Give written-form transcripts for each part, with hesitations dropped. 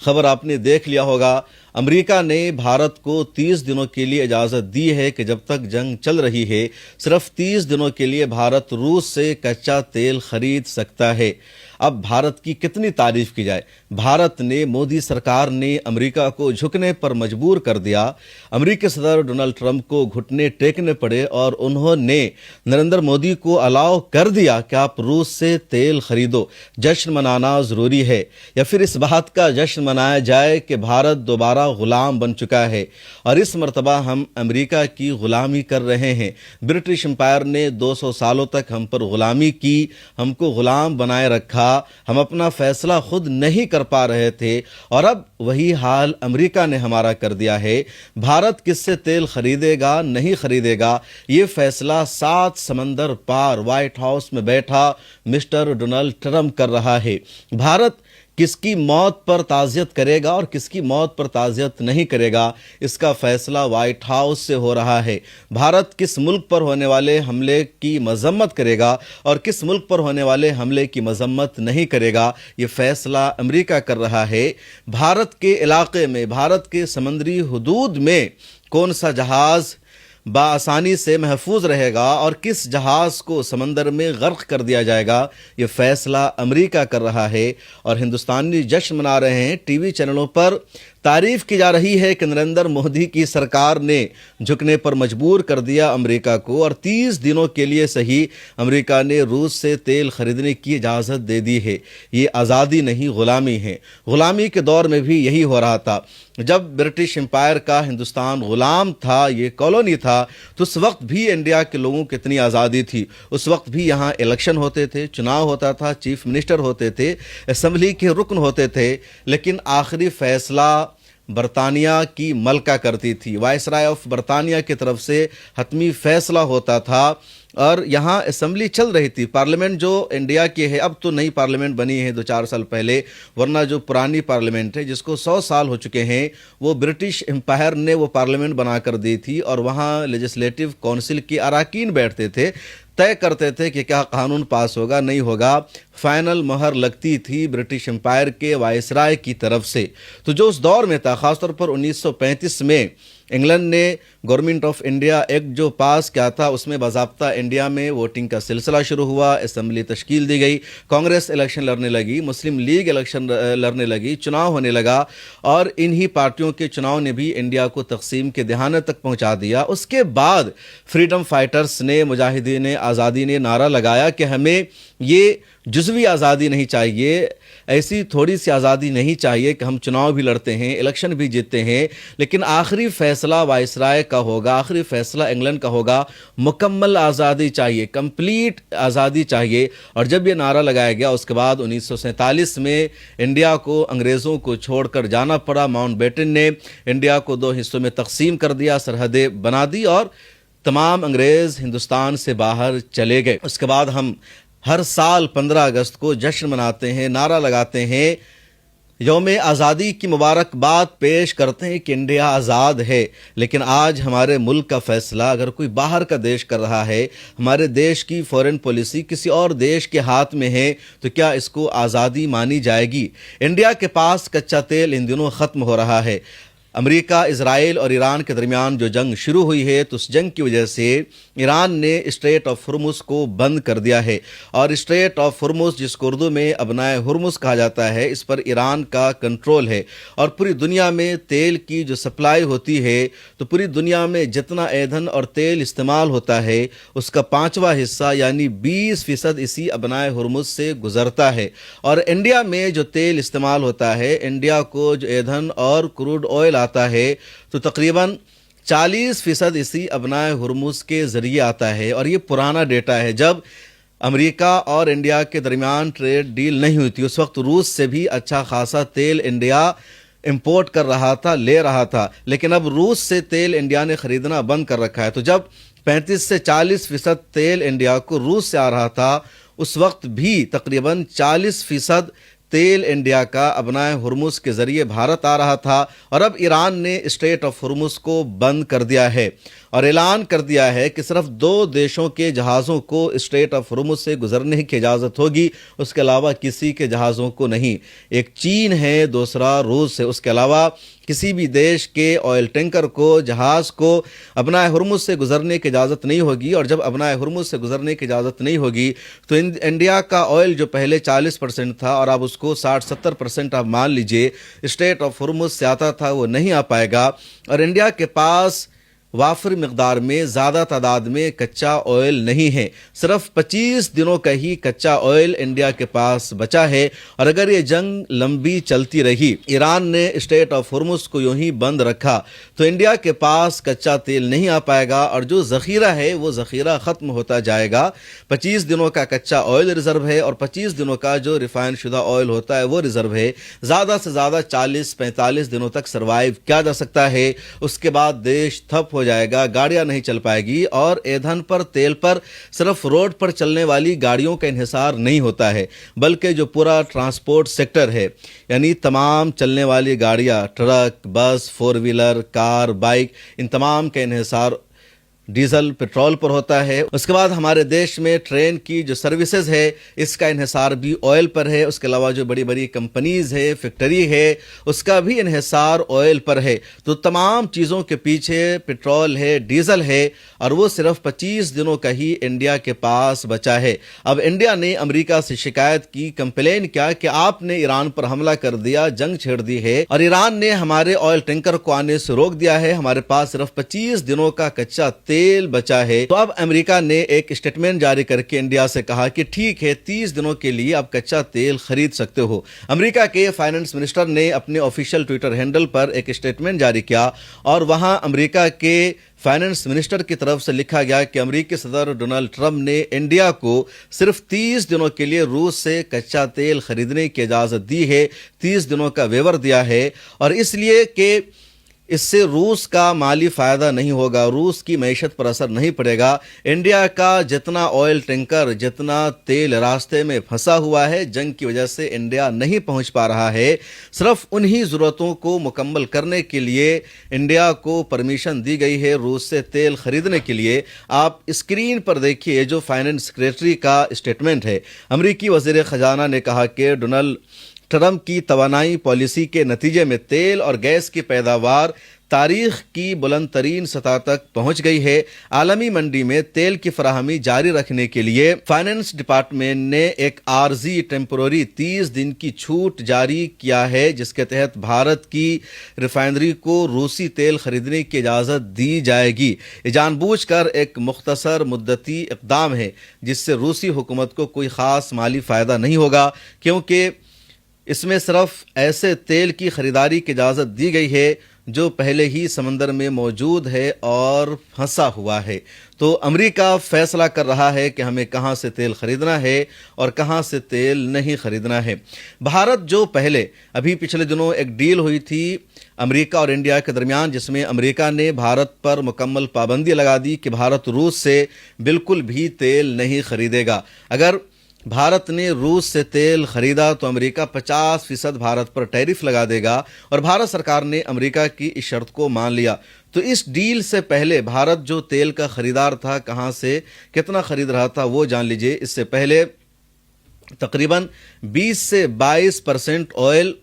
خبر آپ نے دیکھ لیا ہوگا، امریکہ نے بھارت کو 30 دنوں کے لیے اجازت دی ہے کہ جب تک جنگ چل رہی ہے صرف 30 دنوں کے لیے بھارت روس سے کچا تیل خرید سکتا ہے۔ اب بھارت کی کتنی تعریف کی جائے، بھارت نے، مودی سرکار نے امریکہ کو جھکنے پر مجبور کر دیا۔ امریکی صدر ڈونلڈ ٹرمپ کو گھٹنے ٹیکنے پڑے اور انہوں نے نریندر مودی کو الاؤ کر دیا کہ آپ روس سے تیل خریدو۔ جشن منانا ضروری ہے یا پھر اس بات کا جشن منایا جائے کہ بھارت دوبارہ غلام بن چکا ہے اور اس مرتبہ ہم امریکہ کی غلامی کر رہے ہیں۔ برٹش امپائر نے 200 سالوں تک ہم پر غلامی کی، ہم کو غلام بنائے رکھا، ہم اپنا فیصلہ خود نہیں کر پا رہے تھے اور اب وہی حال امریکہ نے ہمارا کر دیا ہے۔ بھارت کس سے تیل خریدے گا، نہیں خریدے گا، یہ فیصلہ 7 سمندر پار وائٹ ہاؤس میں بیٹھا مسٹر ڈونلڈ ٹرمپ کر رہا ہے۔ بھارت کس کی موت پر تعزیت کرے گا اور کس کی موت پر تعزیت نہیں کرے گا، اس کا فیصلہ وائٹ ہاؤس سے ہو رہا ہے۔ بھارت کس ملک پر ہونے والے حملے کی مذمت کرے گا اور کس ملک پر ہونے والے حملے کی مذمت نہیں کرے گا، یہ فیصلہ امریکہ کر رہا ہے۔ بھارت کے علاقے میں، بھارت کے سمندری حدود میں کون سا جہاز بآسانی سے محفوظ رہے گا اور کس جہاز کو سمندر میں غرق کر دیا جائے گا، یہ فیصلہ امریکہ کر رہا ہے۔ اور ہندوستانی جشن منا رہے ہیں، ٹی وی چینلوں پر تعریف کی جا رہی ہے کہ نریندر مودی کی سرکار نے جھکنے پر مجبور کر دیا امریکہ کو اور 30 دنوں کے لیے صحیح امریکہ نے روس سے تیل خریدنے کی اجازت دے دی ہے۔ یہ آزادی نہیں، غلامی ہے۔ غلامی کے دور میں بھی یہی ہو رہا تھا۔ جب برٹش امپائر کا ہندوستان غلام تھا، یہ کالونی تھا، تو اس وقت بھی انڈیا کے لوگوں کو اتنی آزادی تھی۔ اس وقت بھی یہاں الیکشن ہوتے تھے، چناؤ ہوتا تھا، چیف منسٹر ہوتے تھے، اسمبلی کے رکن ہوتے تھے، لیکن آخری فیصلہ برطانیہ کی ملکہ کرتی تھی۔ وائسرائے آف برطانیہ کی طرف سے حتمی فیصلہ ہوتا تھا اور یہاں اسمبلی چل رہی تھی۔ پارلیمنٹ جو انڈیا کی ہے، اب تو نئی پارلیمنٹ بنی ہے 2-4 سال پہلے، ورنہ جو پرانی پارلیمنٹ ہے جس کو 100 سال ہو چکے ہیں، وہ برٹش امپائر نے وہ پارلیمنٹ بنا کر دی تھی اور وہاں لیجسلیٹو کونسل کے اراکین بیٹھتے تھے، طے کرتے تھے کہ کیا قانون پاس ہوگا، نہیں ہوگا۔ فائنل مہر لگتی تھی برٹش امپائر کے وائسرائے کی طرف سے۔ تو جو اس دور میں تھا، خاص طور پر 1935 میں انگلینڈ نے گورنمنٹ آف انڈیا ایکٹ جو پاس کیا تھا، اس میں باضابطہ انڈیا میں ووٹنگ کا سلسلہ شروع ہوا، اسمبلی تشکیل دی گئی، کانگریس الیکشن لڑنے لگی، مسلم لیگ الیکشن لڑنے لگی، چناؤ ہونے لگا اور انہی پارٹیوں کے چناؤ نے بھی انڈیا کو تقسیم کے دہانے تک پہنچا دیا۔ اس کے بعد فریڈم فائٹرز نے، مجاہدین آزادی نے نعرہ لگایا کہ ہمیں یہ جزوی آزادی نہیں چاہیے، ایسی تھوڑی سی آزادی نہیں چاہیے کہ ہم چناؤ بھی لڑتے ہیں، الیکشن بھی جیتتے ہیں، لیکن آخری فیصلہ وائسرائے کا ہوگا، آخری فیصلہ انگلینڈ کا ہوگا، مکمل آزادی چاہیے، کمپلیٹ آزادی چاہیے۔ اور جب یہ نعرہ لگایا گیا، اس کے بعد 1947 میں انڈیا کو انگریزوں کو چھوڑ کر جانا پڑا۔ ماؤنٹ بیٹن نے انڈیا کو 2 حصوں میں تقسیم کر دیا، سرحدیں بنا دی اور تمام انگریز ہندوستان سے باہر چلے گئے۔ اس کے بعد ہم ہر سال 15 اگست کو جشن مناتے ہیں، نعرہ لگاتے ہیں، یوم آزادی کی مبارکباد پیش کرتے ہیں کہ انڈیا آزاد ہے۔ لیکن آج ہمارے ملک کا فیصلہ اگر کوئی باہر کا دیش کر رہا ہے، ہمارے دیش کی فورن پالیسی کسی اور دیش کے ہاتھ میں ہے، تو کیا اس کو آزادی مانی جائے گی؟ انڈیا کے پاس کچا تیل ان دنوں ختم ہو رہا ہے۔ امریکہ، اسرائیل اور ایران کے درمیان جو جنگ شروع ہوئی ہے، تو اس جنگ کی وجہ سے ایران نے اسٹریٹ آف ہرمز کو بند کر دیا ہے اور اسٹریٹ آف ہرمز، جس کو اردو میں ابنائے ہرمز کہا جاتا ہے، اس پر ایران کا کنٹرول ہے اور پوری دنیا میں تیل کی جو سپلائی ہوتی ہے، تو پوری دنیا میں جتنا ایندھن اور تیل استعمال ہوتا ہے، اس کا 5واں حصہ یعنی 20% اسی ابنائے ہرمز سے گزرتا ہے۔ اور انڈیا میں جو تیل استعمال ہوتا ہے، انڈیا کو جو ایندھن اور کروڈ آئل آتا ہے، تو تقریباً 40% اسی ابنائے ہرمز کے ذریعے آتا ہے۔ اور یہ پرانا ڈیٹا ہے، جب امریکہ اور انڈیا کے درمیان ٹریڈ ڈیل نہیں ہوئی تھی، اس وقت روس سے بھی اچھا خاصا تیل انڈیا امپورٹ کر رہا تھا، لے رہا تھا، لیکن اب روس سے تیل انڈیا نے خریدنا بند کر رکھا ہے۔ تو جب 35 سے 40% تیل انڈیا کو روس سے آ رہا تھا، اس وقت بھی تقریباً 40% तेल इंडिया का अपनाए हुर्मुज के जरिए भारत आ रहा था और अब ईरान ने स्ट्रेट ऑफ हुर्मुज को बंद कर दिया है और ऐलान कर दिया है कि सिर्फ 2 देशों के जहाज़ों को स्ट्रेट ऑफ हुर्मुज से गुजरने की इजाज़त होगी, उसके अलावा किसी के जहाज़ों को नहीं। एक चीन है, दूसरा रूस है, उसके अलावा किसी भी देश के ऑयल टैंकर को, जहाज़ को अपनाए हुर्मुज से गुजरने की इजाज़त नहीं होगी। और जब अपनाए हुर्मुज से गुजरने की इजाज़त नहीं होगी तो इंडिया का ऑयल जो पहले 40% था और अब उसको 60-70% आप मान लीजिए स्ट्रेट ऑफ हुर्मुज से आता था, वो नहीं आ पाएगा। और इंडिया के पास वाफिर मिकदार में ज़्यादा तादाद में कच्चा ऑयल नहीं है, सिर्फ 25 दिनों का ही कच्चा ऑयल इंडिया के पास बचा है। और अगर ये जंग लंबी चलती रही, ईरान ने स्ट्रेट ऑफ हुर्मुज को यूं ही बंद रखा, तो इंडिया के पास कच्चा तेल नहीं आ पाएगा और जो ज़ख़ीरा है वो ज़ख़ीरा ख़त्म होता जाएगा। 25 दिनों का कच्चा ऑयल रिज़र्व है और 25 दिनों का जो रिफाइन शुदा ऑयल होता है वो रिज़र्व है। ज़्यादा से ज़्यादा 40-45 दिनों तक सर्वाइव किया जा सकता है, उसके बाद देश ठप हो जाएगा, गाड़ियां नहीं चल पाएगी। और ईंधन पर, तेल पर सिर्फ रोड पर चलने वाली गाड़ियों का इन्हिसार नहीं होता है, बल्कि जो पूरा ट्रांसपोर्ट सेक्टर है, यानी तमाम चलने वाली गाड़ियां, ट्रक, बस, 4 व्हीलर, कार, बाइक, इन तमाम का इन्हिसार डीजल, पेट्रोल पर होता है। उसके बाद हमारे देश में ट्रेन की जो सर्विसेज है, इसका इन्हिसार भी ऑयल पर है। उसके अलावा जो बड़ी बड़ी कंपनीज है, फैक्ट्री है, उसका भी इन्हिसार ऑयल पर है। तो तमाम चीज़ों के पीछे पेट्रोल है, डीजल है और वो सिर्फ 25 दिनों का ही इंडिया के पास बचा है। अब इंडिया ने अमेरिका से शिकायत की, कंप्लेन किया कि आपने ईरान पर हमला कर दिया, जंग छेड़ दी है और ईरान ने हमारे ऑयल टैंकर को आने से रोक दिया है, हमारे पास सिर्फ 25 दिनों का कच्चा तेल बचा है। तो अब अमेरिका ने एक स्टेटमेंट जारी करके इंडिया से कहा कि ठीक है, 30 दिनों के लिए आप कच्चा तेल खरीद सकते हो। अमेरिका के फाइनेंस मिनिस्टर ने अपने ऑफिशियल ट्विटर हैंडल पर एक स्टेटमेंट जारी किया और वहां अमेरिका के फाइनेंस मिनिस्टर की तरफ से लिखा गया कि अमेरिकी सदर डोनाल्ड ट्रंप ने इंडिया को सिर्फ 30 दिनों के लिए रूस से कच्चा तेल खरीदने की इजाजत दी है, 30 दिनों का वेवर दिया है और इसलिए कि इससे रूस का माली फ़ायदा नहीं होगा, रूस की मईशत पर असर नहीं पड़ेगा। इंडिया का जितना ऑयल टैंकर, जितना तेल रास्ते में फंसा हुआ है, जंग की वजह से इंडिया नहीं पहुंच पा रहा है, सिर्फ उन्हीं ज़रूरतों को मुकम्मल करने के लिए इंडिया को परमिशन दी गई है रूस से तेल खरीदने के लिए। आप स्क्रीन पर देखिए जो फाइनेंस सेक्रेटरी का स्टेटमेंट है। अमरीकी वज़ीर ख़जाना ने कहा कि डोनाल्ड ट्रंप की तवानाई पॉलिसी के नतीजे में तेल और गैस की पैदावार तारीख की बुलंद तरीन सतह तक पहुंच गई है। आलमी मंडी में तेल की फराहमी जारी रखने के लिए फाइनेंस डिपार्टमेंट ने एक आर्जी टेम्पोररी 30 दिन की छूट जारी किया है, जिसके तहत भारत की रिफाइनरी को रूसी तेल खरीदने की इजाज़त दी जाएगी। ये जानबूझकर एक मुख्तसर मुद्दती इक़दाम है जिससे रूसी हुकूमत को कोई ख़ास माली फ़ायदा नहीं होगा, क्योंकि इसमें सिर्फ ऐसे तेल की खरीदारी की इजाज़त दी गई है जो पहले ही समंदर में मौजूद है और फंसा हुआ है। तो अमेरिका फैसला कर रहा है कि हमें कहां से तेल खरीदना है और कहां से तेल नहीं खरीदना है। भारत जो पहले अभी पिछले दिनों एक डील हुई थी अमेरिका और इंडिया के दरमियान, जिसमें अमेरिका ने भारत पर मुकम्मल पाबंदी लगा दी कि भारत रूस से बिल्कुल भी तेल नहीं खरीदेगा। अगर भारत ने रूस से तेल खरीदा तो अमेरिका 50% भारत पर टैरिफ लगा देगा और भारत सरकार ने अमेरिका की इस शर्त को मान लिया। तो इस डील से पहले भारत जो तेल का खरीदार था, कहां से कितना खरीद रहा था वो जान लीजिए। इससे पहले तकरीबन 20 से 22% ऑयल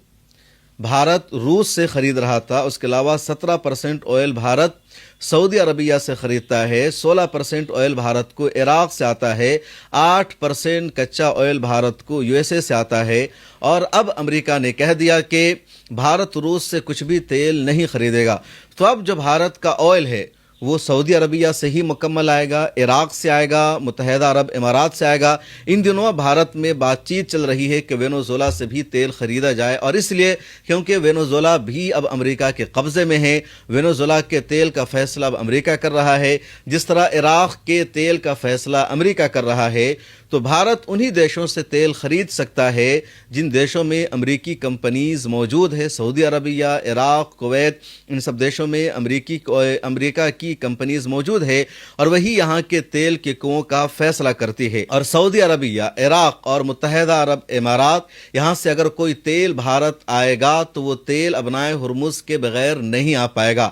भारत रूस से खरीद रहा था। उसके अलावा 17% ऑयल भारत सऊदी अरबिया से खरीदता है, 16% ऑयल भारत को इराक से आता है, 8% कच्चा ऑयल भारत को यूएसए से आता है। और अब अमेरिका ने कह दिया कि भारत रूस से कुछ भी तेल नहीं खरीदेगा। तो अब जो भारत का ऑयल है वो सऊदी अरबिया से ही मुकम्मल आएगा, इराक से आएगा, मुत्तहिदा अरब इमारात से आएगा। इन दिनों भारत में बातचीत चल रही है कि वेनेजुएला से भी तेल खरीदा जाए, और इसलिए क्योंकि वेनेजुएला भी अब अमेरिका के कब्जे में है। वेनेजुएला के तेल का फैसला अब अमेरिका कर रहा है, जिस तरह इराक के तेल का फैसला अमेरिका कर रहा है। तो भारत उन्हीं देशों से तेल खरीद सकता है जिन देशों में अमेरिकी कंपनीज मौजूद है। सऊदी अरबिया, इराक, कुवैत, इन सब देशों में अमेरिका की کی کمپنیز موجود ہے اور وہی یہاں کے تیل کے کنووں کا فیصلہ کرتی ہے، اور سعودی عربیہ، عراق اور متحدہ عرب امارات، یہاں سے اگر کوئی تیل بھارت آئے گا تو وہ تیل ابنائے ہرمز کے بغیر نہیں آ پائے گا۔